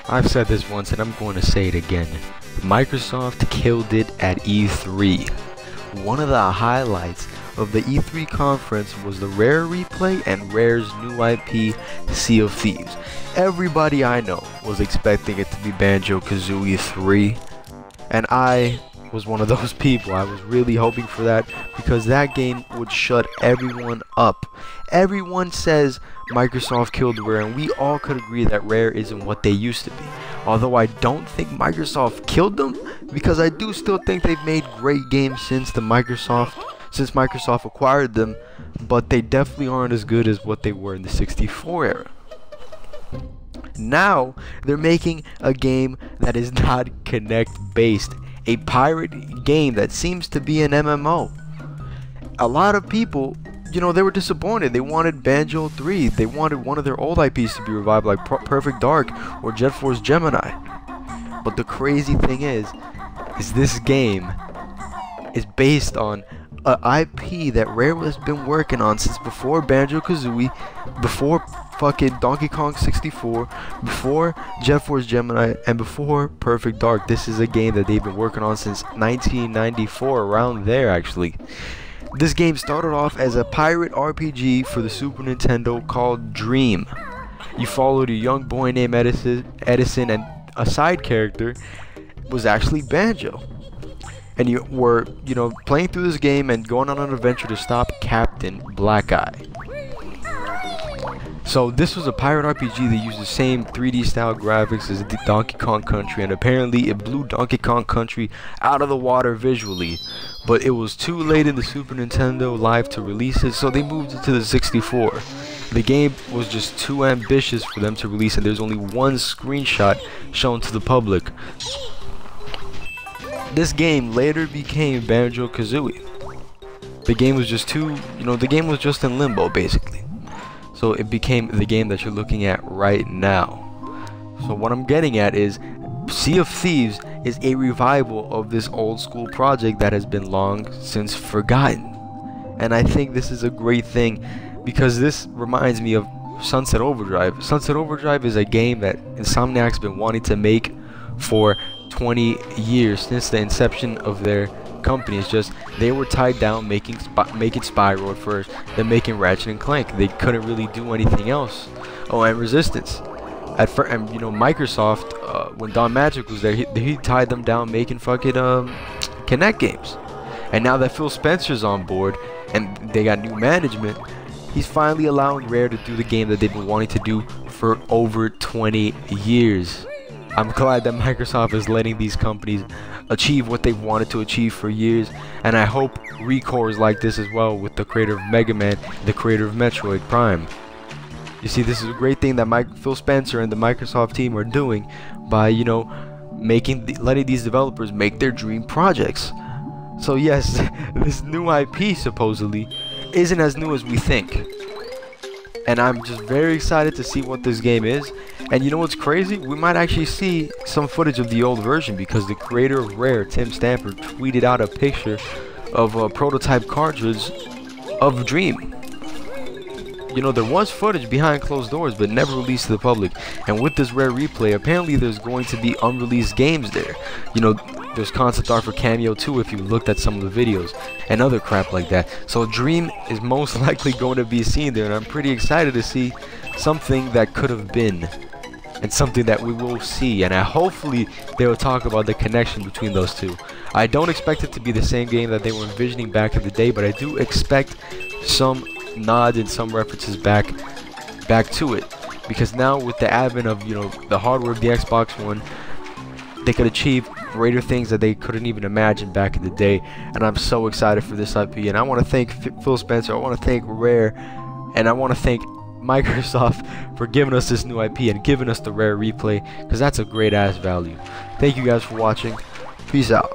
I've said this once and I'm going to say it again. Microsoft killed it at E3. One of the highlights of the E3 conference was the Rare replay and Rare's new IP, Sea of Thieves. Everybody I know was expecting it to be Banjo-Kazooie 3, and I was one of those people. I was really hoping for that because that game would shut everyone up. Everyone says Microsoft killed Rare, and we all could agree that Rare isn't what they used to be. Although I don't think Microsoft killed them, because I do still think they've made great games since Microsoft acquired them, but they definitely aren't as good as what they were in the 64 era. Now they're making a game that is not Kinect based, a pirate game that seems to be an MMO. A lot of people, they were disappointed. They wanted Banjo 3. They wanted one of their old IPs to be revived, like Perfect Dark or Jet Force Gemini. But the crazy thing is this game is based on an IP that Rare has been working on since before Banjo-Kazooie, before fucking Donkey Kong 64, before Jet Force Gemini, and before Perfect Dark. This is a game that they've been working on since 1994, around there actually. This game started off as a pirate RPG for the Super Nintendo called Dream. You followed a young boy named Edison, and a side character was actually Banjo. And you were, playing through this game and going on an adventure to stop Captain Black Eye. So this was a pirate RPG that used the same 3D style graphics as Donkey Kong Country, and apparently it blew Donkey Kong Country out of the water visually. But it was too late in the Super Nintendo Live to release it, so they moved it to the 64. The game was just too ambitious for them to release, and there's only one screenshot shown to the public. This game later became Banjo-Kazooie. The game was just the game was just in limbo basically. So it became the game that you're looking at right now. So what I'm getting at is Sea of Thieves is a revival of this old school project that has been long since forgotten. And I think this is a great thing because this reminds me of Sunset Overdrive. Sunset Overdrive is a game that Insomniac's been wanting to make for 20 years, since the inception of their company. It's just they were tied down making Spyro at first, then making Ratchet and Clank. They couldn't really do anything else. Oh, and Resistance. At first, and Microsoft, when Don Magic was there, he tied them down making fucking Kinect games. And now that Phil Spencer's on board and they got new management, he's finally allowing Rare to do the game that they've been wanting to do for over 20 years. I'm glad that Microsoft is letting these companies achieve what they've wanted to achieve for years, and I hope Recore is like this as well with the creator of Mega Man, the creator of Metroid Prime. You see, this is a great thing that Phil Spencer and the Microsoft team are doing by, letting these developers make their dream projects. So yes, this new IP supposedly isn't as new as we think. And I'm just very excited to see what this game is. And you know what's crazy? We might actually see some footage of the old version because the creator of Rare, Tim Stamper, tweeted out a picture of a prototype cartridge of Dream. There was footage behind closed doors but never released to the public. And with this Rare replay, apparently there's going to be unreleased games there. There's concept art for Cameo 2 if you looked at some of the videos and other crap like that. So Dream is most likely going to be seen there, and I'm pretty excited to see something that could have been and something that we will see, and hopefully they will talk about the connection between those two. I don't expect it to be the same game that they were envisioning back in the day, but I do expect some nods and some references back to it, because now with the advent of the hardware of the Xbox One, they could achieve greater things that they couldn't even imagine back in the day. And I'm so excited for this IP, and I want to thank Phil Spencer, I want to thank Rare, and I want to thank Microsoft for giving us this new IP and giving us the Rare replay, because that's a great ass value. Thank you guys for watching. Peace out.